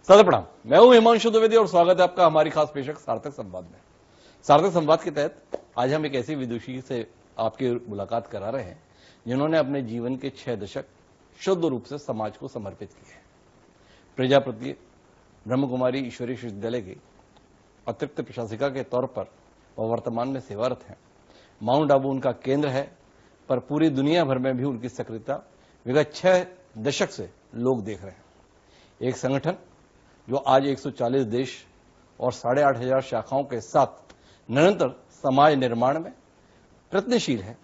सदा प्रणाम। मैं हूं हिमांशु द्विवेदी और स्वागत है आपका हमारी खास पेशक सार्थक संवाद में। सार्थक संवाद के तहत आज हम एक ऐसी विदुषी से आपकी मुलाकात करा रहे हैं जिन्होंने अपने जीवन के 6 दशक शुद्ध रूप से समाज को समर्पित किए हैं। प्रजापति ब्रह्म कुमारी ईश्वरीय विश्वविद्यालय की अतिरिक्त प्रशासिका के तौर पर वह वर्तमान में सेवारत हैं। माउंट आबू उनका केंद्र है, पर पूरी दुनिया भर में भी उनकी सक्रियता विगत 6 दशक से लोग देख रहे हैं। एक संगठन जो आज 140 देश और 8,500 शाखाओं के साथ निरंतर समाज निर्माण में प्रयत्नशील है,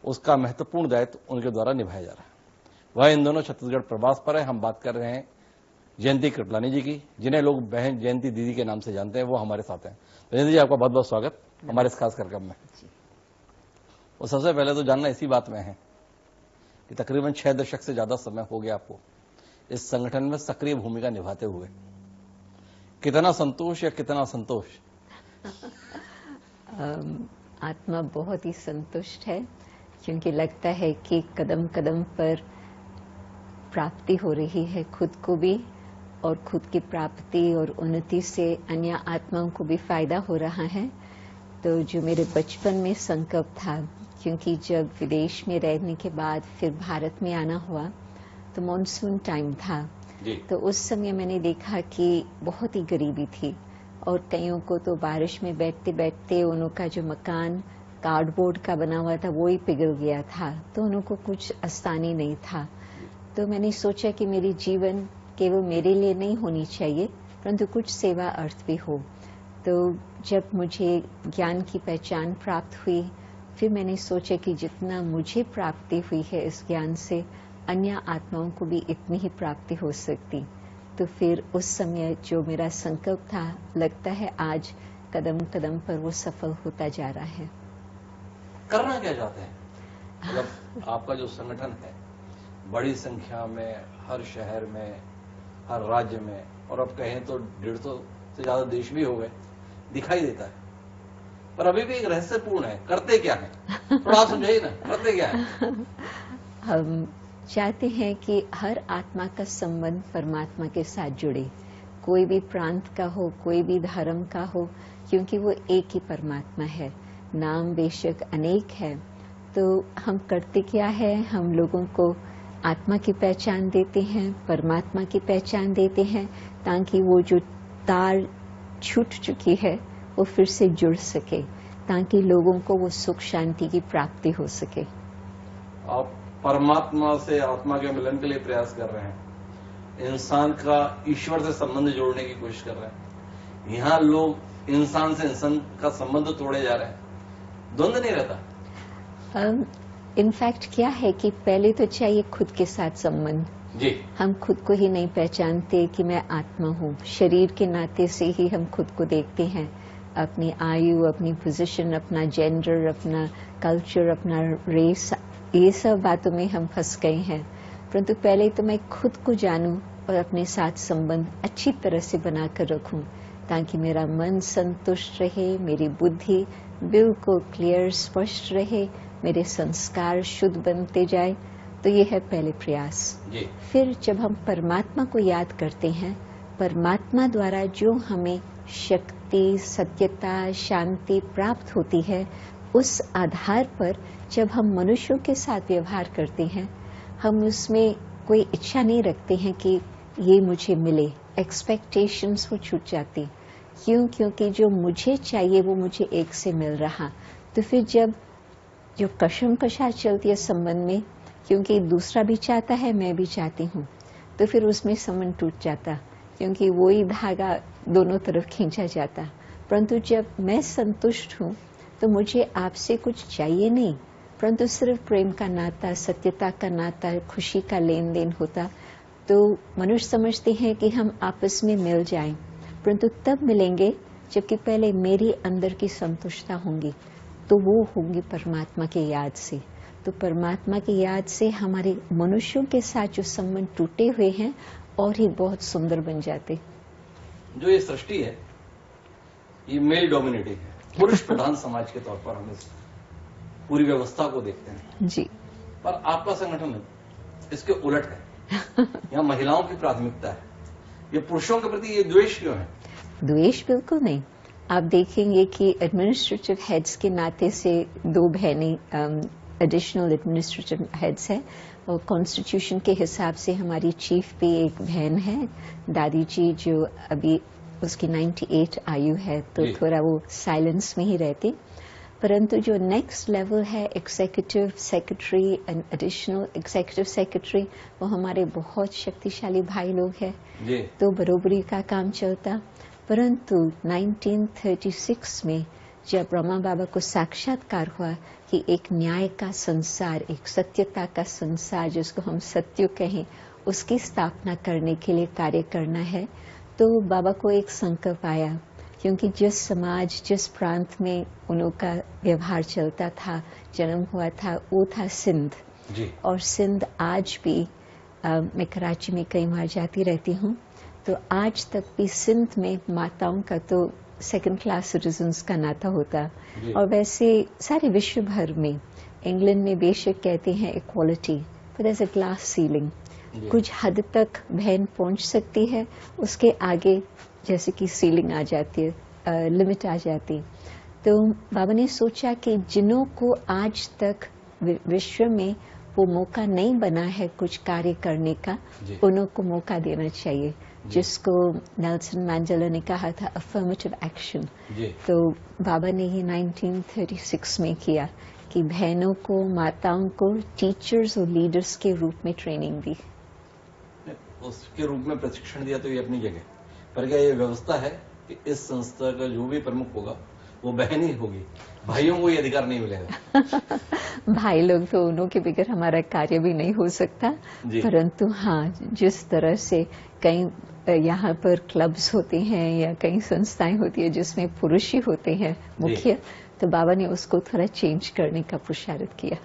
उसका महत्वपूर्ण दायित्व उनके द्वारा निभाया जा रहा है। वह इन दोनों छत्तीसगढ़ प्रवास पर है। हम बात कर रहे हैं जयंती कृपलानी जी की, जिन्हें लोग बहन जयंती दीदी के नाम से जानते हैं। वो हमारे साथ हैं। जयंती जी, आपका बहुत बहुत स्वागत हमारे इस खास कार्यक्रम में। और सबसे पहले तो जानना इसी बात में है कि तकरीबन 6 दशक से ज्यादा समय हो गया आपको इस संगठन में सक्रिय भूमिका निभाते हुए। कितना संतोष या कितना असंतोष? आत्मा बहुत ही संतुष्ट है, क्योंकि लगता है कि कदम कदम पर प्राप्ति हो रही है, खुद को भी और खुद की प्राप्ति और उन्नति से अन्य आत्माओं को भी फायदा हो रहा है। तो जो मेरे बचपन में संकल्प था, क्योंकि जब विदेश में रहने के बाद फिर भारत में आना हुआ तो मॉनसून टाइम था, तो उस समय मैंने देखा कि बहुत ही गरीबी थी और कईयों को तो बारिश में बैठते बैठते उनका जो मकान कार्डबोर्ड का बना हुआ था वो ही पिघल गया था, तो उनको कुछ आसानी नहीं था। तो मैंने सोचा कि मेरी जीवन केवल मेरे लिए नहीं होनी चाहिए, परंतु कुछ सेवा अर्थ भी हो। तो जब मुझे ज्ञान की पहचान प्राप्त हुई, फिर मैंने सोचा कि जितना मुझे प्राप्ति हुई है इस ज्ञान से, अन्य आत्माओं को भी इतनी ही प्राप्ति हो सकती। तो फिर उस समय जो मेरा संकल्प था, लगता है आज कदम कदम पर वो सफल होता जा रहा है। करना क्या चाहते हैं? मतलब आपका जो संगठन है बड़ी संख्या में हर शहर में, हर राज्य में, और अब कहें तो 150 से ज्यादा देश भी हो गए, दिखाई देता है, पर अभी भी एक रहस्यपूर्ण है। करते क्या है? थोड़ा समझाइए ना, करते क्या है? हम चाहते हैं कि हर आत्मा का संबंध परमात्मा के साथ जुड़े, कोई भी प्रांत का हो, कोई भी धर्म का हो, क्योंकि वो एक ही परमात्मा है। नाम बेशक अनेक है। तो हम करते क्या है, हम लोगों को आत्मा की पहचान देते हैं, परमात्मा की पहचान देते हैं, ताकि वो जो तार छूट चुकी है वो फिर से जुड़ सके, ताकि लोगों को वो सुख शांति की प्राप्ति हो सके। आप परमात्मा से आत्मा के मिलन के लिए प्रयास कर रहे हैं, इंसान का ईश्वर से संबंध जोड़ने की कोशिश कर रहे हैं। यहाँ लोग इंसान से इंसान का संबंध तोड़े जा रहे हैं, द्वंद्व नहीं रहता। इनफैक्ट क्या है कि पहले तो चाहिए खुद के साथ संबंध जी। हम खुद को ही नहीं पहचानते कि मैं आत्मा हूँ। शरीर के नाते से ही हम खुद को देखते हैं, अपनी आयु, अपनी पोजीशन, अपना जेंडर, अपना कल्चर, अपना रेस, ये सब बातों में हम फंस गए हैं। परंतु पहले तो मैं खुद को जानूं और अपने साथ संबंध अच्छी तरह से बनाकर रखूं, ताकि मेरा मन संतुष्ट रहे, मेरी बुद्धि बिल्कुल क्लियर स्पष्ट रहे, मेरे संस्कार शुद्ध बनते जाए। तो ये है पहले प्रयास जी। फिर जब हम परमात्मा को याद करते हैं, परमात्मा द्वारा जो हमें शक्ति, सत्यता, शांति प्राप्त होती है, उस आधार पर जब हम मनुष्यों के साथ व्यवहार करते हैं, हम उसमें कोई इच्छा नहीं रखते हैं कि ये मुझे मिले। एक्सपेक्टेशंस वो छूट जाती। क्यों? क्योंकि जो मुझे चाहिए वो मुझे एक से मिल रहा। तो फिर जब जो कशमकशा चलती है संबंध में, क्योंकि दूसरा भी चाहता है, मैं भी चाहती हूँ, तो फिर उसमें संबंध टूट जाता, क्योंकि वही धागा दोनों तरफ खींचा जाता। परंतु जब मैं संतुष्ट हूँ तो मुझे आपसे कुछ चाहिए नहीं, परंतु सिर्फ प्रेम का नाता, सत्यता का नाता, खुशी का लेन देन होता। तो मनुष्य समझते हैं कि हम आपस में मिल जाएं, परंतु तब मिलेंगे जबकि पहले मेरी अंदर की संतुष्टता होंगी, तो वो होंगी परमात्मा की याद से। तो परमात्मा की याद से हमारे मनुष्यों के साथ जो संबंध टूटे हुए हैं और ही बहुत सुंदर बन जाते। जो ये सृष्टि है ये मेल डोमिनेटिंग है, पुरुष प्रधान समाज के तौर पर हम इस पूरी व्यवस्था को देखते हैं जी। पर आपका संगठन इसके उलट है। यहाँ महिलाओं की प्राथमिकता है, ये पुरुषों के प्रति ये द्वेष क्यों है? द्वेष बिल्कुल नहीं। आप देखेंगे कि एडमिनिस्ट्रेटिव हेड्स के नाते से दो बहनें एडिशनल एडमिनिस्ट्रेटिव हेड्स हैं और कॉन्स्टिट्यूशन के हिसाब से हमारी चीफ भी एक बहन है, दादी जी, जो अभी उसकी 98 आयु है, तो थोड़ा वो साइलेंस में ही रहती। परंतु जो नेक्स्ट लेवल है executive secretary and additional executive secretary, वो हमारे बहुत शक्तिशाली भाई लोग हैं, तो बरोबरी का काम चलता। परंतु 1936 में जब ब्रह्मा बाबा को साक्षात्कार हुआ कि एक न्याय का संसार, एक सत्यता का संसार, जिसको हम सत्य कहें, उसकी स्थापना करने के लिए कार्य करना है, तो बाबा को एक संकल्प आया, क्योंकि जिस समाज, जिस प्रांत में उनका व्यवहार चलता था, जन्म हुआ था, वो था सिंध जी। और सिंध आज भी मैं कराची में कई बार जाती रहती हूँ, तो आज तक भी सिंध में माताओं का तो सेकंड क्लास सिटीजन्स का नाता होता। और वैसे सारे विश्व भर में, इंग्लैंड में बेशक कहते हैं इक्वालिटी, पर there is a glass ceiling. कुछ हद तक बहन पहुंच सकती है, उसके आगे जैसे कि सीलिंग आ जाती है, लिमिट आ जाती। तो बाबा ने सोचा कि जिन्हों को आज तक विश्व में वो मौका नहीं बना है कुछ कार्य करने का, उन्हों को मौका देना चाहिए, जिसको नेल्सन मैंडेला ने कहा था अफर्मेटिव एक्शन। तो बाबा ने ये 1936 में किया कि बहनों को, माताओं को टीचर्स और लीडर्स के रूप में ट्रेनिंग दी, उसके रूप में प्रशिक्षण दिया। तो ये अपनी जगह, पर क्या ये व्यवस्था है कि इस संस्था का जो भी प्रमुख होगा वो बहन ही होगी, भाइयों को ये अधिकार नहीं मिलेगा? भाई लोग तो उन्हों के बगैर हमारा कार्य भी नहीं हो सकता। परंतु हाँ, जिस तरह से कई यहाँ पर क्लब्स होते हैं या कई संस्थाएं होती है जिसमें पुरुष ही होते हैं मुख्य, तो बाबा ने उसको थोड़ा चेंज करने का पुरुषार्थ किया।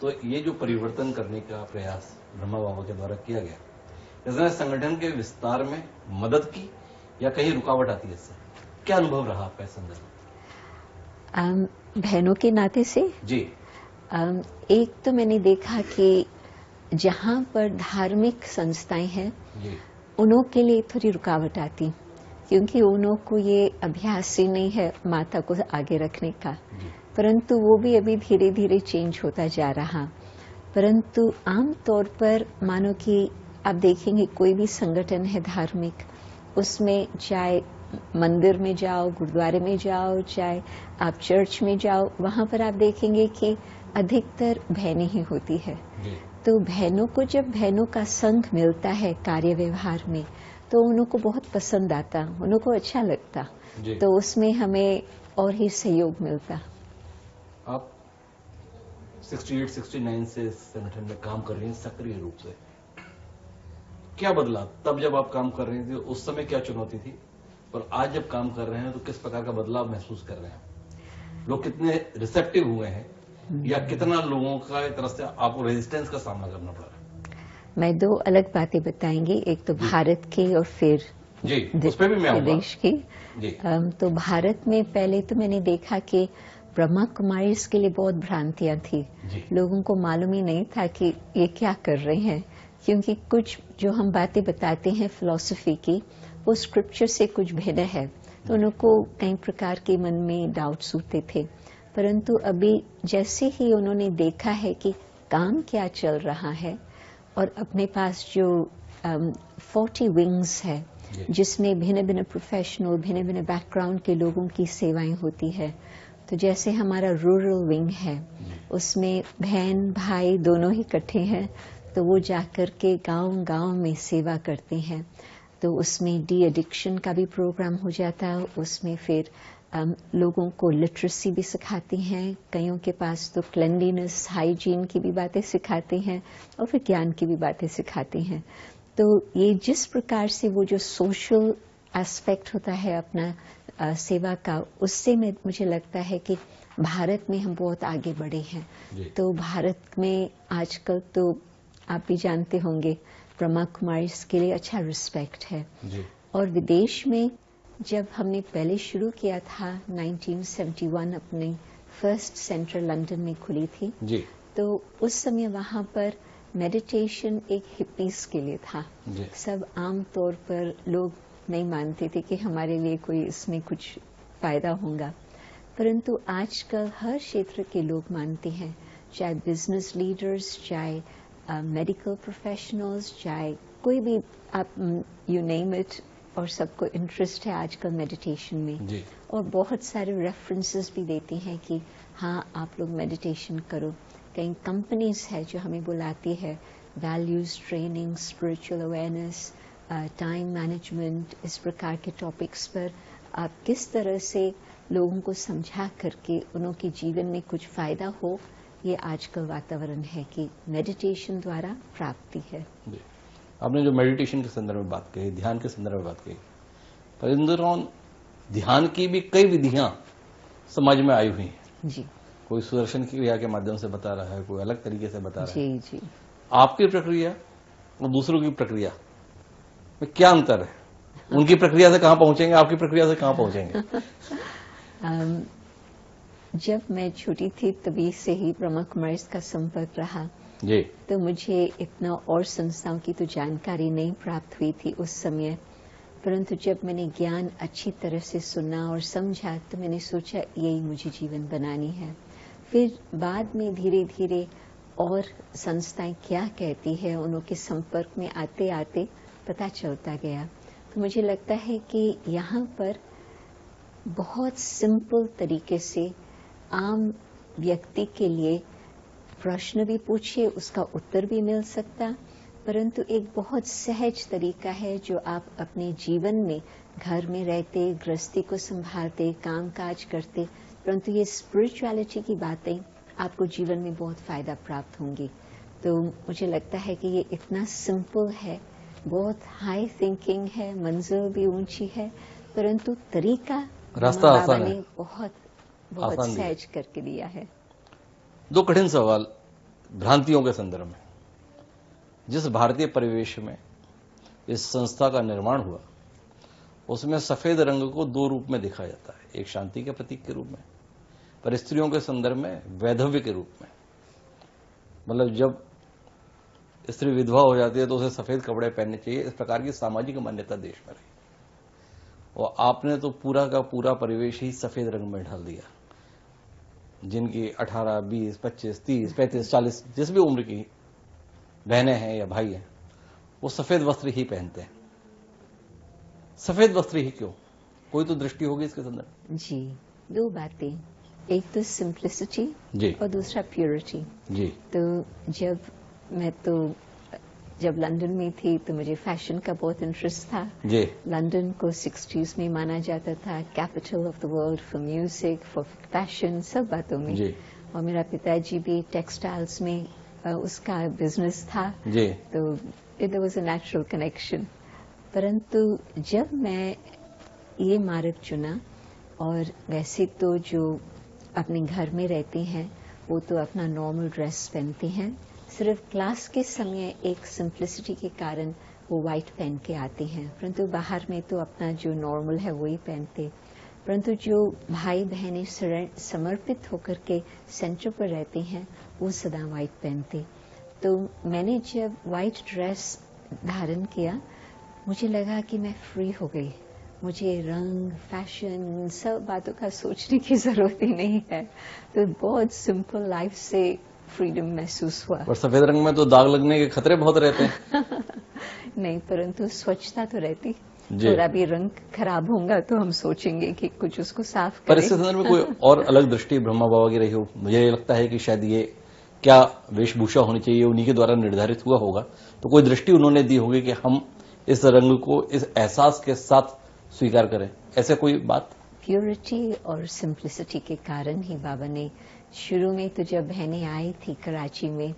तो ये जो परिवर्तन करने का प्रयास ब्रह्मा बाबा के द्वारा किया गया, इसने संगठन के विस्तार में मदद की या कहीं रुकावट आती है? इससे क्या अनुभव रहा आपका इस संदर्भ में? बहनों के नाते से जी, एक तो मैंने देखा कि जहाँ पर धार्मिक संस्थाएं हैं, उन्हों के लिए थोड़ी रुकावट आती, क्योंकि उन्हों को ये अभ्यास ही नहीं है माता को आगे रखने का। परंतु वो भी अभी धीरे धीरे चेंज होता जा रहा। परंतु आम तौर पर मानो कि आप देखेंगे कोई भी संगठन है धार्मिक, उसमें चाहे मंदिर में जाओ, गुरुद्वारे में जाओ, चाहे आप चर्च में जाओ, वहां पर आप देखेंगे कि अधिकतर बहनें ही होती है। तो बहनों को जब बहनों का संग मिलता है कार्य व्यवहार में, तो उन्हों को बहुत पसंद आता, उन्हों को अच्छा लगता, तो उसमें हमें और ही सहयोग मिलता। आप 68-69 से इस संगठन में काम कर रही हैं सक्रिय रूप से, क्या बदला तब जब आप काम कर रही थी? उस समय क्या चुनौती थी, और आज जब काम कर रहे हैं तो किस प्रकार का बदलाव महसूस कर रहे हैं? लोग कितने रिसेप्टिव हुए हैं, या कितना लोगों का एक तरह से आपको रेजिस्टेंस का सामना करना पड़ रहा है? मैं दो अलग बातें बताएंगी, एक तो भारत की और फिर जी, उस पे भी मैं आऊंगा। देश की। तो भारत में पहले तो मैंने देखा कि ब्रह्मा कुमारीज के लिए बहुत भ्रांतियां थी, लोगों को मालूम ही नहीं था कि ये क्या कर रहे हैं, क्योंकि कुछ जो हम बातें बताते हैं फिलॉसफी की, वो स्क्रिप्चर से कुछ भिन्न है, तो उनको कई प्रकार के मन में डाउट्स उठते थे। परंतु अभी जैसे ही उन्होंने देखा है कि काम क्या चल रहा है, और अपने पास जो 40 विंग्स है, जिसमें भिन्न भिन्न प्रोफेशनल, भिन्न भिन्न बैकग्राउंड के लोगों की सेवाएं होती है। तो जैसे हमारा रूरल विंग है, उसमें बहन भाई दोनों ही इकट्ठे हैं, तो वो जाकर के गांव-गांव में सेवा करते हैं। तो उसमें डी एडिक्शन का भी प्रोग्राम हो जाता है, उसमें फिर लोगों को लिटरेसी भी सिखाती हैं, कईयों के पास तो क्लेanलीनेस, हाइजीन की भी बातें सिखाते हैं, और फिर ज्ञान की भी बातें सिखाते हैं। तो ये जिस प्रकार से वो जो सोशल एस्पेक्ट होता है अपना सेवा का, उससे मुझे लगता है कि भारत में हम बहुत आगे बढ़े हैं। तो भारत में आजकल तो आप भी जानते होंगे, ब्रह्मा कुमारीज के लिए अच्छा रिस्पेक्ट है। और विदेश में जब हमने पहले शुरू किया था 1971, अपनी फर्स्ट सेंटर लंदन में खुली थी, तो उस समय वहां पर मेडिटेशन एक हिप्पीज के लिए था। जी। सब आम तौर पर लोग नहीं मानते थे कि हमारे लिए कोई इसमें कुछ फायदा होगा, परंतु आजकल हर क्षेत्र के लोग मानते हैं, चाहे बिजनेस लीडर्स, चाहे मेडिकल प्रोफेशनल्स, चाहे कोई भी, आप यू नेम इट, और सबको इंटरेस्ट है आजकल मेडिटेशन में। जी। और बहुत सारे रेफरेंसेस भी देते हैं कि हाँ, आप लोग मेडिटेशन करो। कई कंपनीज है जो हमें बुलाती है values training, spiritual awareness, time management, इस प्रकार के टॉपिक्स पर आप किस तरह से लोगों को समझा करके उनके जीवन में कुछ फायदा हो, ये आजकल वातावरण है कि मेडिटेशन द्वारा प्राप्ति है। जी। आपने जो मेडिटेशन के संदर्भ में बात कही, ध्यान के संदर्भ में बात कही, पर इन दौरान ध्यान की भी कई विधियां समाज में आई हुई हैं। जी कोई सुदर्शन की क्रिया के माध्यम से बता रहा है, कोई अलग तरीके से बता रहा है। जी जी। आपकी प्रक्रिया और दूसरों की प्रक्रिया में क्या अंतर है? उनकी प्रक्रिया से कहां पहुंचेंगे, आपकी प्रक्रिया से कहां पहुंचेंगे? जब मैं छोटी थी तभी से ही ब्रह्मा कुमारीज का संपर्क रहा, जी। तो मुझे इतना और संस्थाओं की तो जानकारी नहीं प्राप्त हुई थी उस समय, परंतु जब मैंने ज्ञान अच्छी तरह से सुना और समझा तो मैंने सोचा यही मुझे जीवन बनानी है। फिर बाद में धीरे धीरे और संस्थाएं क्या कहती है, उनके संपर्क में आते आते पता चलता गया। तो मुझे लगता है कि यहाँ पर बहुत सिंपल तरीके से आम व्यक्ति के लिए प्रश्न भी पूछिए, उसका उत्तर भी मिल सकता, परंतु एक बहुत सहज तरीका है जो आप अपने जीवन में घर में रहते, गृहस्थी को संभालते, काम काज करते, परंतु ये स्पिरिचुअलिटी की बातें आपको जीवन में बहुत फायदा प्राप्त होंगी। तो मुझे लगता है कि ये इतना सिंपल है, बहुत हाई थिंकिंग है, मंजिल भी ऊंची है, परंतु तरीका रास्ता बाबा आसान ने है, बहुत आसान भी है। सहज करके दिया है। दो कठिन सवाल भ्रांतियों के संदर्भ में। जिस भारतीय परिवेश में इस संस्था का निर्माण हुआ, उसमें सफेद रंग को दो रूप में देखा जाता है, एक शांति के प्रतीक के रूप में, पर स्त्रियों के संदर्भ में वैधव्य के रूप में। मतलब जब स्त्री विधवा हो जाती है तो उसे सफेद कपड़े पहनने चाहिए, इस प्रकार की सामाजिक मान्यता देश में रही। और आपने तो पूरा का पूरा परिवेश ही सफेद रंग में ढाल दिया। जिनकी 18, 20, 25, 30, 35, 40 जिस भी उम्र की बहनें हैं या भाई हैं, वो सफेद वस्त्र ही पहनते हैं। सफेद वस्त्र ही क्यों? कोई तो दृष्टि होगी इसके संदर्भ। जी, दो बातें, एक तो सिंप्लिसिटी जी। और दूसरा प्योरिटी। जी। तो जब लंदन में थी तो मुझे फैशन का बहुत इंटरेस्ट था। जी। लंदन को 60s में माना जाता था capital of the world for music, for fashion, सब बातों में। जी। और मेरा पिताजी भी टेक्सटाइल्स में उसका बिजनेस था। जी। तो there was a natural connection. परंतु जब मैं ये मार्ग चुना, और वैसे तो जो अपने घर में रहते हैं वो तो अपना नॉर्मल ड्रेस पहनते हैं, सिर्फ क्लास के समय एक सिंप्लिसिटी के कारण वो व्हाइट पहन के आते हैं, परंतु बाहर में तो अपना जो नॉर्मल है वही पहनते। परंतु जो भाई बहनें समर्पित होकर के सेंटर पर रहते हैं वो सदा व्हाइट पहनते। तो मैंने जब व्हाइट ड्रेस धारण किया, मुझे लगा कि मैं फ्री हो गई। मुझे रंग, फैशन, सब बातों का सोचने की जरूरत ही नहीं है। तो बहुत सिंपल लाइफ से फ्रीडम महसूस हुआ। और सफेद रंग में तो दाग लगने के खतरे बहुत रहते हैं। नहीं, परंतु स्वच्छता तो रहती। जी। थोड़ा भी रंग खराब होगा तो हम सोचेंगे कि कुछ उसको साफ करें। पर इसके संदर्भ में कोई और अलग दृष्टि ब्रह्मा बाबा की रही हो? मुझे लगता है कि शायद ये क्या वेशभूषा होनी चाहिए उन्हीं के द्वारा निर्धारित हुआ होगा, तो कोई दृष्टि उन्होंने दी होगी कि हम इस रंग को इस एहसास के साथ स्वीकार करें, ऐसे कोई बात? प्योरिटी और सिंप्लिसिटी के कारण ही बाबा ने शुरू में तो जब बहनें आई थी कराची में,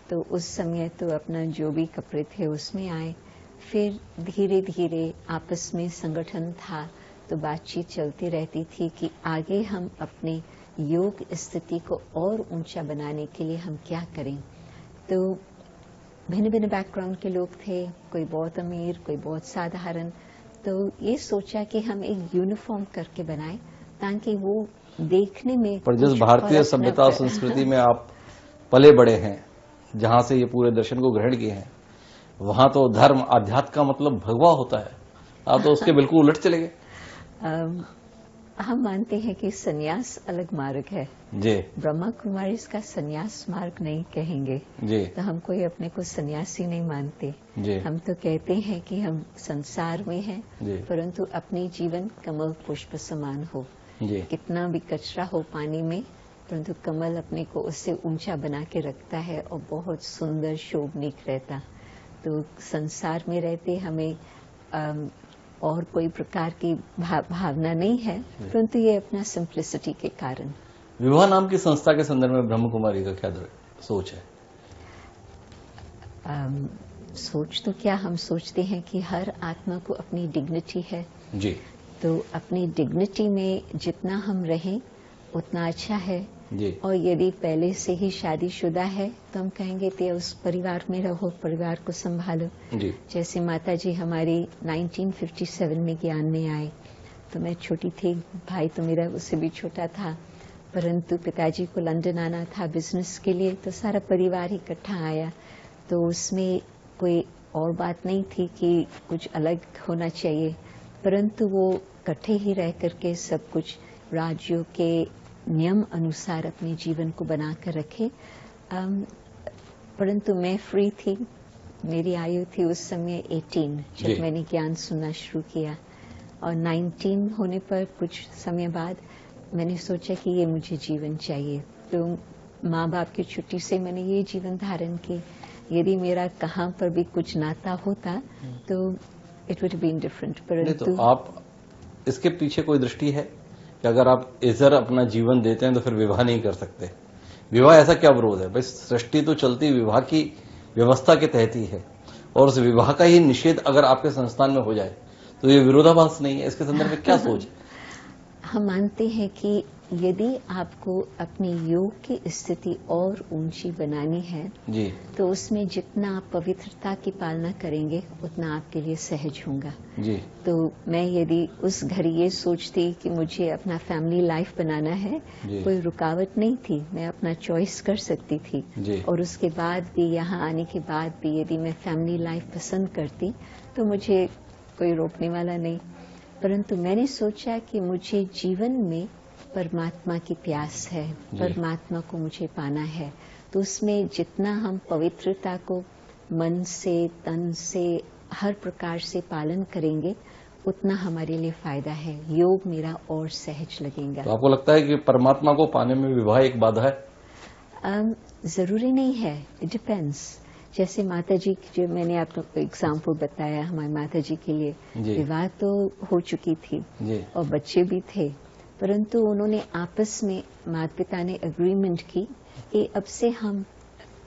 तो उस समय तो अपना जो भी कपड़े थे उसमें आए। फिर धीरे धीरे आपस में संगठन था तो बातचीत चलती रहती थी कि आगे हम अपने योग स्थिति को और ऊंचा बनाने के लिए हम क्या करें। तो भिन्न भिन्न बैकग्राउंड के लोग थे, कोई बहुत अमीर, कोई बहुत साधारण। तो ये सोचा कि हम एक यूनिफॉर्म करके बनाएं ताकि वो देखने में। पर जिस भारतीय सभ्यता संस्कृति में आप पले बड़े हैं, जहां से ये पूरे दर्शन को ग्रहण किए हैं, वहां तो धर्म आध्यात्म का मतलब भगवा होता है, आप तो उसके बिल्कुल उलट चले गए। हम मानते हैं कि सन्यास अलग मार्ग है। जी ब्रह्मा कुमारी इसका सन्यास मार्ग नहीं कहेंगे, जी तो हम कोई अपने को सन्यासी नहीं मानते। जी हम तो कहते हैं कि हम संसार में हैं, जी परंतु अपनी जीवन कमल पुष्प समान हो। जी कितना भी कचरा हो पानी में, परंतु कमल अपने को उससे ऊंचा बना के रखता है और बहुत सुंदर शोभनीक रहता। तो संसार में रहते हमें और कोई प्रकार की भावना नहीं है, परंतु ये अपना सिंप्लिसिटी के कारण। विवाह नाम की संस्था के संदर्भ में ब्रह्म कुमारी का क्या सोच है? सोच तो क्या, हम सोचते हैं कि हर आत्मा को अपनी डिग्निटी है। जी तो अपनी डिग्निटी में जितना हम रहें उतना अच्छा है। जी और यदि पहले से ही शादीशुदा है तो हम कहेंगे कि उस परिवार में रहो, परिवार को संभालो। जी जैसे माता जी हमारी 1957 में ज्ञान में आए, तो मैं छोटी थी, भाई तो मेरा उससे भी छोटा था, परंतु पिताजी को लंदन आना था बिजनेस के लिए, तो सारा परिवार इकट्ठा आया। तो उसमें कोई और बात नहीं थी कि कुछ अलग होना चाहिए, परंतु वो इकट्ठे ही रह करके सब कुछ राज्यों के नियम अनुसार अपने जीवन को बनाकर रखे। परंतु मैं फ्री थी, मेरी आयु थी उस समय 18 जब मैंने ज्ञान सुनना शुरू किया, और 19 होने पर कुछ समय बाद मैंने सोचा कि ये मुझे जीवन चाहिए। तो माँ बाप की छुट्टी से मैंने ये जीवन धारण की। यदि मेरा कहाँ पर भी कुछ नाता होता तो इट वुड बीन डिफरेंट। परंतु तो आप इसके पीछे कोई दृष्टि है कि अगर आप इधर अपना जीवन देते हैं तो फिर विवाह नहीं कर सकते? विवाह ऐसा क्या विरोध है? भाई सृष्टि तो चलती विवाह की व्यवस्था के तहत ही है, और उस विवाह का ही निषेध अगर आपके संस्थान में हो जाए तो ये विरोधाभास नहीं है? इसके संदर्भ में क्या सोच है? हम मानते हैं कि यदि आपको अपनी योग की स्थिति और ऊंची बनानी है जी तो उसमें जितना आप पवित्रता की पालना करेंगे उतना आपके लिए सहज होगा। जी तो मैं यदि उस घड़ी ये सोचती कि मुझे अपना फैमिली लाइफ बनाना है, कोई रुकावट नहीं थी, मैं अपना चॉइस कर सकती थी। जी और उसके बाद भी, यहाँ आने के बाद भी यदि मैं फैमिली लाइफ पसंद करती तो मुझे कोई रोकने वाला नहीं। परंतु मैंने सोचा कि मुझे जीवन में परमात्मा की प्यास है, परमात्मा को मुझे पाना है, तो उसमें जितना हम पवित्रता को मन से, तन से, हर प्रकार से पालन करेंगे उतना हमारे लिए फायदा है। योग मेरा और सहज लगेगा। तो आपको लगता है कि परमात्मा को पाने में विवाह एक बाधा है? जरूरी नहीं है, इट डिपेंड्स। जैसे माता जी, जो मैंने आपको एग्जाम्पल बताया, हमारी माता जी के लिए विवाह तो हो चुकी थी और बच्चे भी थे, परंतु उन्होंने आपस में, माता पिता ने एग्रीमेंट की कि अब से हम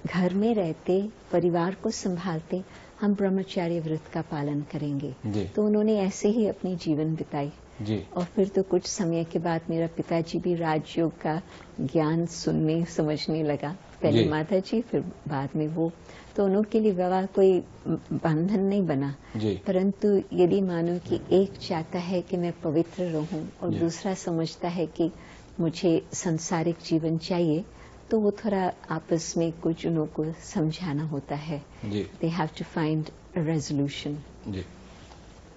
घर में रहते, परिवार को संभालते, हम ब्रह्मचार्य व्रत का पालन करेंगे। तो उन्होंने ऐसे ही अपनी जीवन बिताई। और फिर तो कुछ समय के बाद मेरा पिताजी भी राजयोग का ज्ञान सुनने समझने लगा, पहले माता जी फिर बाद में वो। तो उनके लिए विवाह कोई बंधन नहीं बना, परंतु यदि मानो कि एक चाहता है कि मैं पवित्र रहूं और दूसरा समझता है कि मुझे सांसारिक जीवन चाहिए, तो वो थोड़ा आपस में कुछ उन्हों को समझाना होता है। They have to find a resolution.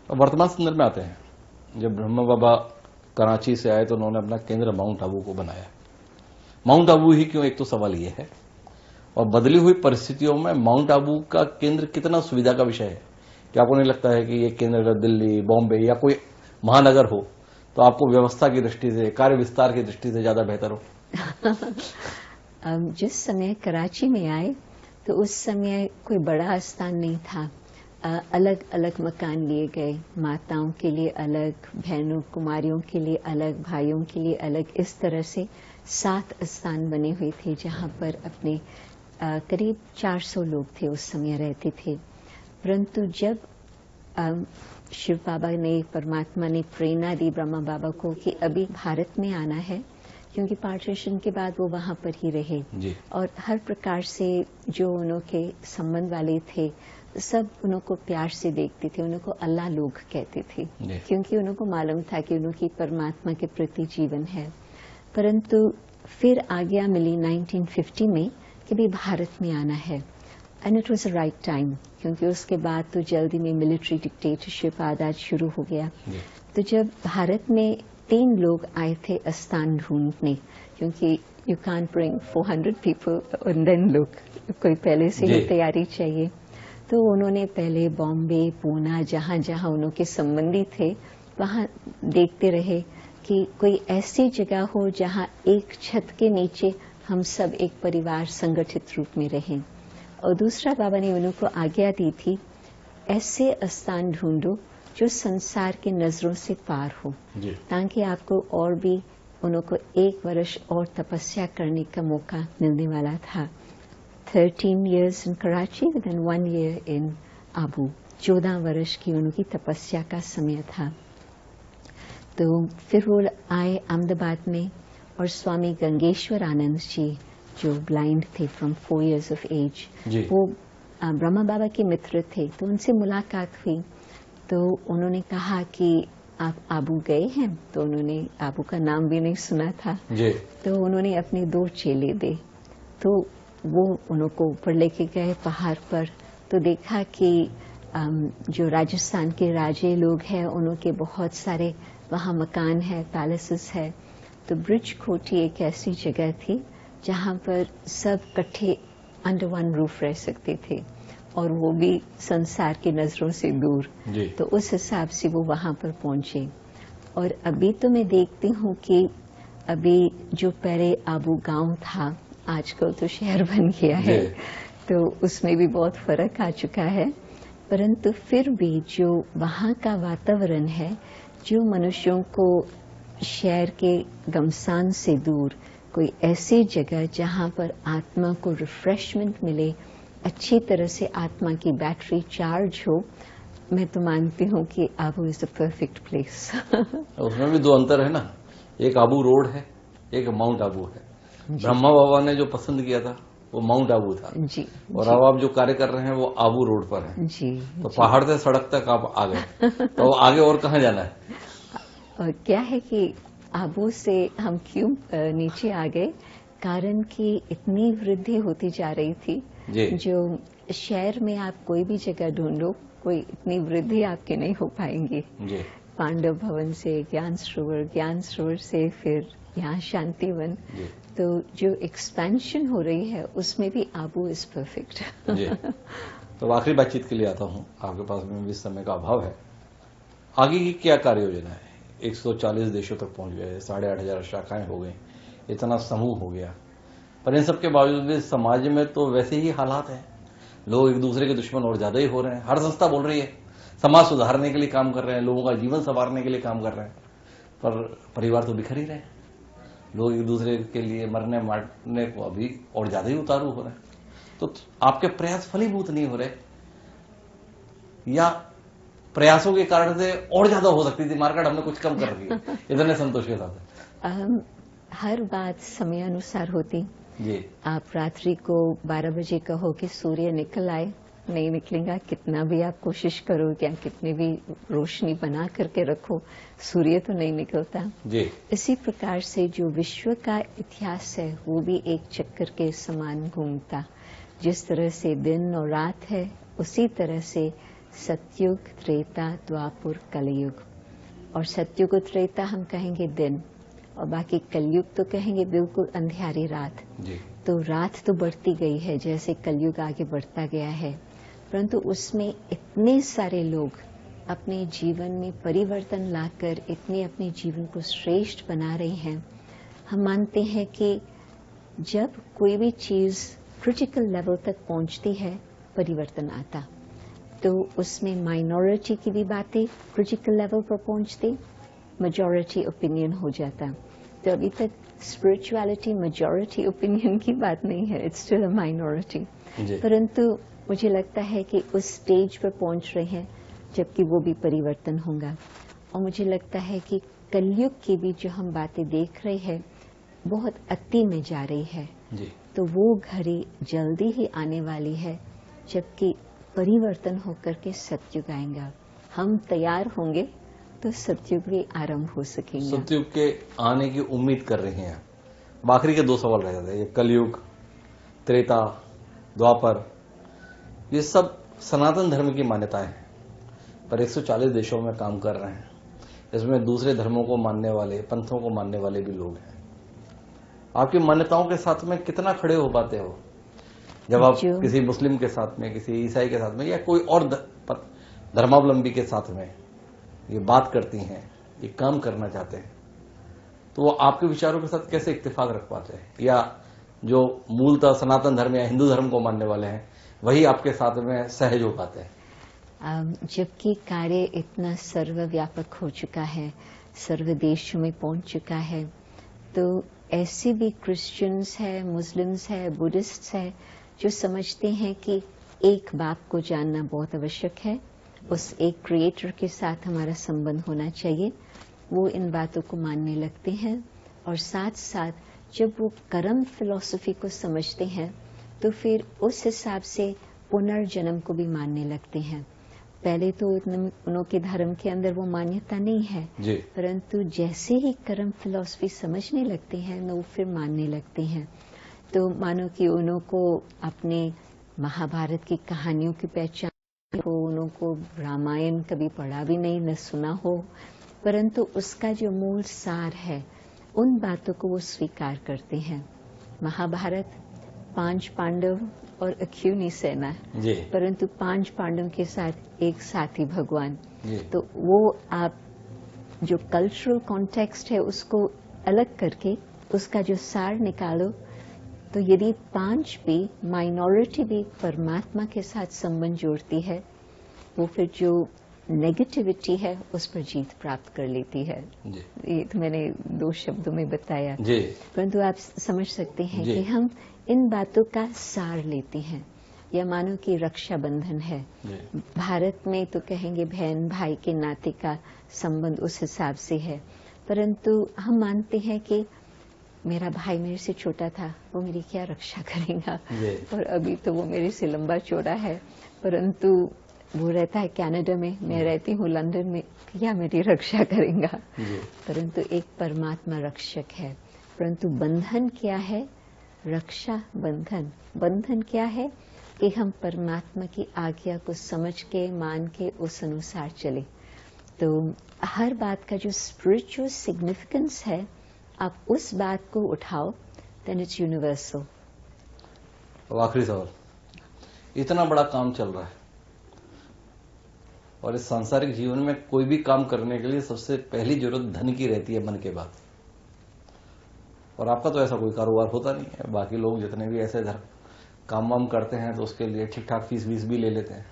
वर्तमान संदर्भ में आते हैं, जब ब्रह्मा बाबा कराची से आए तो उन्होंने अपना केंद्र माउंट आबू को बनाया। माउंट आबू ही क्यों, एक तो सवाल ये है, और बदली हुई परिस्थितियों में माउंट आबू का केंद्र कितना सुविधा का विषय है? क्या आपको नहीं लगता है कि ये केंद्र अगर दिल्ली, बॉम्बे या कोई महानगर हो तो आपको व्यवस्था की दृष्टि से, कार्य विस्तार की दृष्टि से ज्यादा बेहतर हो? जिस समय कराची में आए तो उस समय कोई बड़ा स्थान नहीं था, अलग अलग मकान लिए गए, माताओं के लिए अलग, बहनों कुमारियों के लिए अलग, भाइयों के लिए अलग, इस तरह से 7 स्थान बने हुए थे जहां पर अपने करीब 400 लोग थे उस समय रहते थे। परंतु जब शिव बाबा ने, परमात्मा ने प्रेरणा दी ब्रह्मा बाबा को कि अभी भारत में आना है, क्योंकि पार्टीशन के बाद वो वहां पर ही रहे और हर प्रकार से जो उनके संबंध वाले थे सब उनको प्यार से देखते थे, उनको अल्लाह लोग कहते थे, क्योंकि उनको मालूम था कि उनकी परमात्मा के प्रति जीवन है। परंतु फिर आज्ञा मिली 1950 में कि भी भारत में आना है। And it was a right time, क्योंकि उसके बाद तो जल्दी में मिलिट्री डिक्टेटरशिप आदि शुरू हो गया। तो जब भारत में 3 लोग आए थे स्थान ढूंढने, क्योंकि you can't bring 400 people and then look, कोई पहले से ही तैयारी चाहिए। तो उन्होंने पहले बॉम्बे, पूना, जहां जहां उनके संबंधी थे वहां देखते रहे कि कोई ऐसी जगह हो जहां एक छत के नीचे हम सब एक परिवार संगठित रूप में रहें। और दूसरा, बाबा ने उनको आज्ञा दी थी, ऐसे स्थान ढूंढो जो संसार की नजरों से पार हो, ताकि आपको और भी उनको 1 वर्ष और तपस्या करने का मौका मिलने वाला था। 13 years in Karachi and 1 year in Abu, 14 वर्ष की उनकी तपस्या का समय था। तो फिर वो आए अहमदाबाद में, और स्वामी गंगेश्वर आनंद जी जो ब्लाइंड थे फ्रॉम 4 years of age, वो ब्रह्मा बाबा के मित्र थे। तो उनसे मुलाकात हुई, तो उन्होंने कहा कि आप आबू गए हैं? तो उन्होंने आबू का नाम भी नहीं सुना था जी। तो उन्होंने अपने 2 चेले दे, तो वो उनको ऊपर लेके गए पहाड़ पर। तो देखा कि जो राजस्थान के राजे लोग हैं उनके बहुत सारे वहाँ मकान है, पैलेसेस है। तो ब्रिज कोठी एक ऐसी जगह थी जहाँ पर सब इकट्ठे अंडर वन रूफ रह सकते थे, और वो भी संसार की नजरों से दूर। तो उस हिसाब से वो वहां पर पहुंचे। और अभी तो मैं देखती हूँ कि अभी जो पहले आबू गांव था आजकल तो शहर बन गया है, तो उसमें भी बहुत फर्क आ चुका है। परंतु फिर भी जो वहां का वातावरण है, जो मनुष्यों को शहर के गमसान से दूर कोई ऐसी जगह जहां पर आत्मा को रिफ्रेशमेंट मिले, अच्छी तरह से आत्मा की बैटरी चार्ज हो, मैं तो मानती हूँ कि Abu is the perfect place. उसमें भी 2 अंतर है ना, एक आबू रोड है, एक माउंट आबू है। ब्रह्मा बाबा ने जो पसंद किया था वो माउंट आबू था जी, और अब आप जो कार्य कर रहे हैं वो आबू रोड पर है जी। तो पहाड़ से सड़क तक आप आ गए, तो आगे और कहाँ जाना है? और क्या है कि आबू से हम क्यों नीचे आ गए, कारण कि इतनी वृद्धि होती जा रही थी जो शहर में आप कोई भी जगह ढूंढो, कोई इतनी वृद्धि आपकी नहीं हो पाएंगी। पांडव भवन से ज्ञान सरोवर से फिर यहाँ शांतिवन, तो जो एक्सपेंशन हो रही है उसमें भी आबू इज परफेक्ट। तो आखिरी बातचीत के लिए आता हूँ, आपके पास में भी समय का अभाव है। आगे की क्या कार्य योजना है? 140 देशों तक पहुंच गए, 8,500 शाखाएं हो गई, इतना समूह हो गया, पर इन सब के बावजूद भी समाज में तो वैसे ही हालात हैं, लोग एक दूसरे के दुश्मन और ज्यादा ही हो रहे हैं। हर संस्था बोल रही है समाज सुधारने के लिए काम कर रहे हैं, लोगों का जीवन संवारने के लिए काम कर रहे हैं, पर परिवार तो बिखर ही रहे हैं। लोग एक दूसरे के लिए मरने मारने को अभी और ज्यादा ही उतारू हो रहे हैं। तो आपके प्रयास फलीभूत नहीं हो रहे, या प्रयासों के कारण से और ज्यादा हो सकती थी मार्केट, हमने कुछ कम कर रही है इतने संतोष के साथ? हर बात समय अनुसार होती जी। आप रात्रि को 12 बजे कहो कि सूर्य निकल आए, नहीं निकलेगा, कितना भी आप कोशिश करो, क्या कितने भी रोशनी बना करके रखो, सूर्य तो नहीं निकलता जी। इसी प्रकार से जो विश्व का इतिहास है वो भी एक चक्कर के समान घूमता। जिस तरह से दिन और रात है, उसी तरह से सतयुग, त्रेता, द्वापर, कलयुग। और सतयुग और त्रेता हम कहेंगे दिन, और बाकी कलयुग तो कहेंगे बिल्कुल अंधियारी रात जी। तो रात तो बढ़ती गई है जैसे कलयुग आगे बढ़ता गया है, परंतु उसमें इतने सारे लोग अपने जीवन में परिवर्तन लाकर इतने अपने जीवन को श्रेष्ठ बना रहे हैं। हम मानते हैं कि जब कोई भी चीज क्रिटिकल लेवल तक पहुंचती है, परिवर्तन आता, तो उसमें माइनॉरिटी की भी बातें क्रिटिकल लेवल पर पहुंचती, मेजॉरिटी ओपिनियन हो जाता। तो अभी तक स्पिरिचुअलिटी मेजॉरिटी ओपिनियन की बात नहीं है, इट्स स्टिल अ माइनॉरिटी। परंतु मुझे लगता है कि उस स्टेज पर पहुंच रहे हैं जबकि वो भी परिवर्तन होगा। और मुझे लगता है कि कलयुग की भी जो हम बातें देख रहे हैं बहुत अति में जा रही है जी। तो वो घड़ी जल्दी ही आने वाली है जबकि परिवर्तन होकर के सतयुग आएगा। हम तैयार होंगे तो सतयुग भी आरंभ हो सकेंगे। सतयुग के आने की उम्मीद कर रहे हैं। आखिरी के 2 सवाल रह जाते हैं, ये कलयुग त्रेता, द्वापर, ये सब सनातन धर्म की मान्यताएं हैं, पर 140 देशों में काम कर रहे हैं। इसमें दूसरे धर्मों को मानने वाले, पंथों को मानने वाले भी लोग हैं। आपकी मान्यताओं के साथ में कितना खड़े हो पाते हो जब आप किसी मुस्लिम के साथ में, किसी ईसाई के साथ में, या कोई और धर्मावलंबी के साथ में ये बात करती हैं, ये काम करना चाहते हैं, तो वो आपके विचारों के साथ कैसे इत्तेफाक रख पाते हैं? या जो मूलतः सनातन धर्म या हिंदू धर्म को मानने वाले हैं वही आपके साथ में सहज हो पाते हैं? जबकि कार्य इतना सर्वव्यापक हो चुका है, सर्व देशों में पहुंच चुका है, तो ऐसे भी क्रिश्चियंस है, मुस्लिम्स है, बुद्धिस्ट है, जो समझते हैं कि एक बाप को जानना बहुत आवश्यक है, उस एक क्रिएटर के साथ हमारा संबंध होना चाहिए। वो इन बातों को मानने लगते हैं और साथ साथ जब वो कर्म फिलॉसफी को समझते हैं तो फिर उस हिसाब से पुनर्जन्म को भी मानने लगते हैं। पहले तो उनके धर्म के अंदर वो मान्यता नहीं है, परंतु जैसे ही कर्म फिलॉसफी समझने लगते हैं वो फिर मानने लगते हैं। तो मानो कि उनको अपने महाभारत की कहानियों की पहचान हो, उनको रामायण कभी पढ़ा भी नहीं, न सुना हो, परंतु उसका जो मूल सार है उन बातों को वो स्वीकार करते हैं। महाभारत 5 पांडव और अक्यूनी सेना, परंतु 5 पांडव के साथ एक साथी भगवान। तो वो आप जो कल्चरल कॉन्टेक्स्ट है उसको अलग करके उसका जो सार निकालो, तो यदि 5 भी माइनॉरिटी भी परमात्मा के साथ संबंध जोड़ती है, वो फिर जो नेगेटिविटी है उस पर जीत प्राप्त कर लेती है। ये तो मैंने 2 शब्दों में बताया, परंतु आप समझ सकते हैं कि हम इन बातों का सार लेते हैं। या मानो कि रक्षा बंधन है, भारत में तो कहेंगे बहन भाई के नाते का संबंध उस हिसाब से है, परंतु हम मानते हैं कि मेरा भाई मेरे से छोटा था, वो मेरी क्या रक्षा करेगा, और अभी तो वो मेरे से लंबा चौड़ा है, परंतु वो रहता है कनाडा में, मैं रहती हूँ लंदन में, क्या मेरी रक्षा करेगा। परंतु एक परमात्मा रक्षक है। परंतु बंधन क्या है? रक्षा बंधन। बंधन क्या है? कि हम परमात्मा की आज्ञा को समझ के, मान के उस अनुसार चले। तो हर बात का जो स्पिरिचुअल सिग्निफिकेंस है, आप उस बात को उठाओ, देन इट्स यूनिवर्सल। आखिरी सवाल, इतना बड़ा काम चल रहा है और इस सांसारिक जीवन में कोई भी काम करने के लिए सबसे पहली जरूरत धन की रहती है, मन के बाद। और आपका तो ऐसा कोई कारोबार होता नहीं है, बाकी लोग जितने भी ऐसे काम वाम करते हैं तो उसके लिए ठीक ठाक फीस वीस भी ले लेते हैं।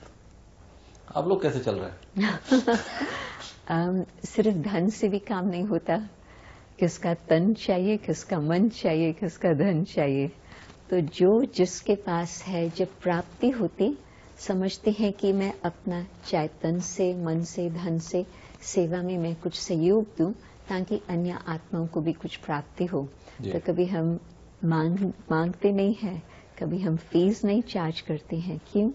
आप लोग कैसे चल रहे हैं? सिर्फ धन से भी काम नहीं होता, किसका तन चाहिए, किसका मन चाहिए, किसका धन चाहिए। तो जो जिसके पास है, जब प्राप्ति होती, समझते हैं कि मैं अपना चाहे तन से, मन से, धन से सेवा में मैं कुछ सहयोग दूं ताकि अन्य आत्माओं को भी कुछ प्राप्ति हो। तो कभी हम मांगते नहीं है, कभी हम फीस नहीं चार्ज करते हैं। क्यों?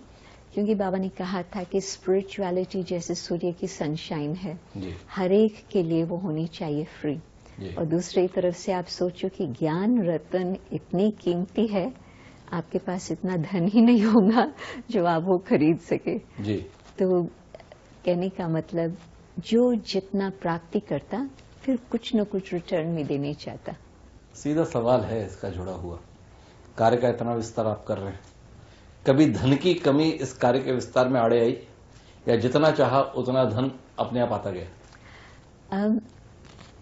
क्योंकि बाबा ने कहा था कि स्पिरिचुअलिटी जैसे सूर्य की सनशाइन है, हर एक के लिए वो होनी चाहिए फ्री। और दूसरी तरफ से आप सोचो कि ज्ञान रत्न इतनी कीमती है, आपके पास इतना धन ही नहीं होगा जो आप वो खरीद सके। तो कहने का मतलब, जो जितना प्राप्ति करता फिर कुछ न कुछ रिटर्न में देने चाहता। सीधा सवाल है इसका जुड़ा हुआ, कार्य का इतना विस्तार आप कर रहे हैं, कभी धन की कमी इस कार्य के विस्तार में आड़े आई, या जितना चाहा उतना धन अपने आप आता गया?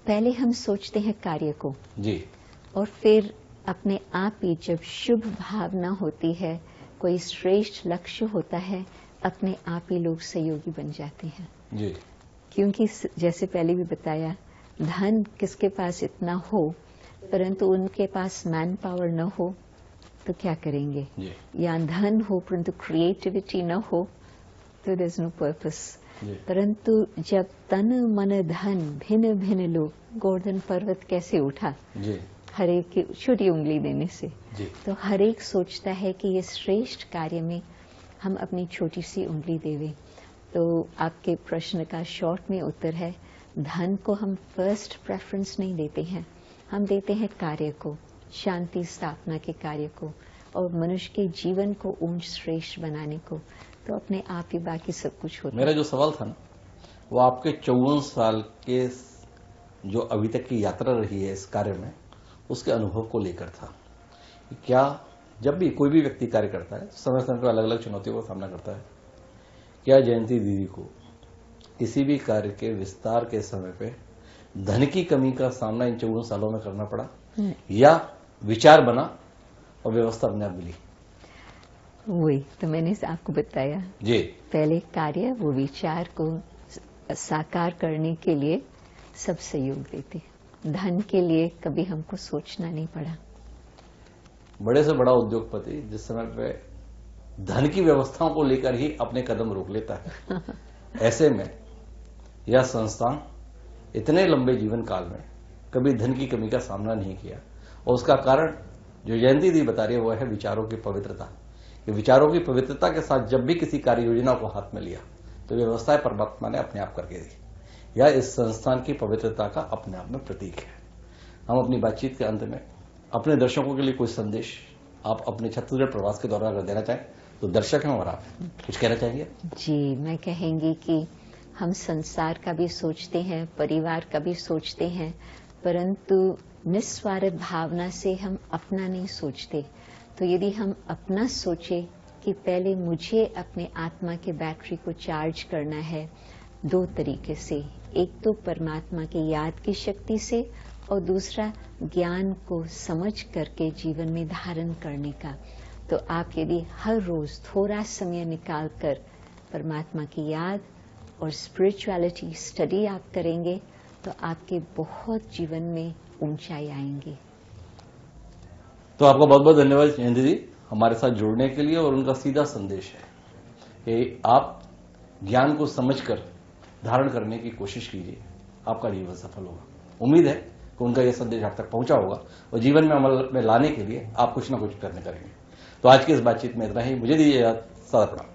पहले हम सोचते हैं कार्य को, और फिर अपने आप ही जब शुभ भावना होती है, कोई श्रेष्ठ लक्ष्य होता है, अपने आप ही लोग सहयोगी बन जाते हैं। क्योंकि जैसे पहले भी बताया, धन किसके पास इतना हो परंतु उनके पास मैन पावर न हो तो क्या करेंगे, या धन हो परंतु क्रिएटिविटी न हो तो देयर इज नो पर्पस। परंतु जब तन मन धन भिन्न भिन्न लोग, गोवर्धन पर्वत कैसे उठा, हर एक की छोटी उंगली देने से, तो हर एक सोचता है कि ये श्रेष्ठ कार्य में हम अपनी छोटी सी उंगली देवें। तो आपके प्रश्न का शॉर्ट में उत्तर है, धन को हम फर्स्ट प्रेफरेंस नहीं देते हैं, हम देते हैं कार्य को, शांति स्थापना के कार्य को, और मनुष्य के जीवन को ऊंच श्रेष्ठ बनाने को, तो अपने आप ही बाकी सब कुछ होता है। मेरा जो सवाल था ना, वो आपके 54 साल के जो अभी तक की यात्रा रही है इस कार्य में, उसके अनुभव को लेकर था। क्या जब भी कोई भी व्यक्ति कार्य करता है, समय समय पर अलग अलग चुनौतियों का सामना करता है, क्या जयंती दीदी को किसी भी कार्य के विस्तार के समय पे धन की कमी का सामना इन 54 सालों में करना पड़ा, या विचार बना और व्यवस्था अपने आप मिली? वही तो मैंने आपको बताया जी, पहले कार्य, वो विचार को साकार करने के लिए सब सहयोग देते। धन के लिए कभी हमको सोचना नहीं पड़ा। बड़े से बड़ा उद्योगपति जिस समय पे धन की व्यवस्थाओं को लेकर ही अपने कदम रोक लेता है, ऐसे में यह संस्थान इतने लंबे जीवन काल में कभी धन की कमी का सामना नहीं किया। और उसका कारण जो जयंती दी बता रही है, वह है विचारों की पवित्रता। ये विचारों की पवित्रता के साथ जब भी किसी कार्य योजना को हाथ में लिया, तो व्यवस्थाएं परमात्मा ने अपने आप करके दी। यह इस संस्थान की पवित्रता का अपने आप में प्रतीक है। हम अपनी बातचीत के अंत में अपने दर्शकों के लिए कोई संदेश आप अपने छत्तीसगढ़ प्रवास के दौरान अगर देना चाहें, तो दर्शक हैं और आप कुछ कहना चाहेंगे? जी, मैं कहेंगी कि हम संसार का भी सोचते हैं, परिवार का भी सोचते हैं, परंतु निस्वार्थ भावना से हम अपना नहीं सोचते। तो यदि हम अपना सोचे कि पहले मुझे अपने आत्मा के बैटरी को चार्ज करना है, दो तरीके से, एक तो परमात्मा की याद की शक्ति से, और दूसरा ज्ञान को समझ करके जीवन में धारण करने का। तो आप यदि हर रोज थोड़ा समय निकालकर परमात्मा की याद और स्पिरिचुअलिटी स्टडी आप करेंगे, तो आपके बहुत जीवन में ऊंचाई आएंगी। तो आपका बहुत बहुत धन्यवाद जयंती जी, हमारे साथ जुड़ने के लिए। और उनका सीधा संदेश है कि आप ज्ञान को समझकर धारण करने की कोशिश कीजिए, आपका जीवन सफल होगा। उम्मीद है कि उनका यह संदेश आप तक पहुंचा होगा और जीवन में अमल में लाने के लिए आप कुछ ना कुछ प्रयत्न करेंगे। तो आज की इस बातचीत में इतना ही। मुझे दीजिए सादा प्रणाम।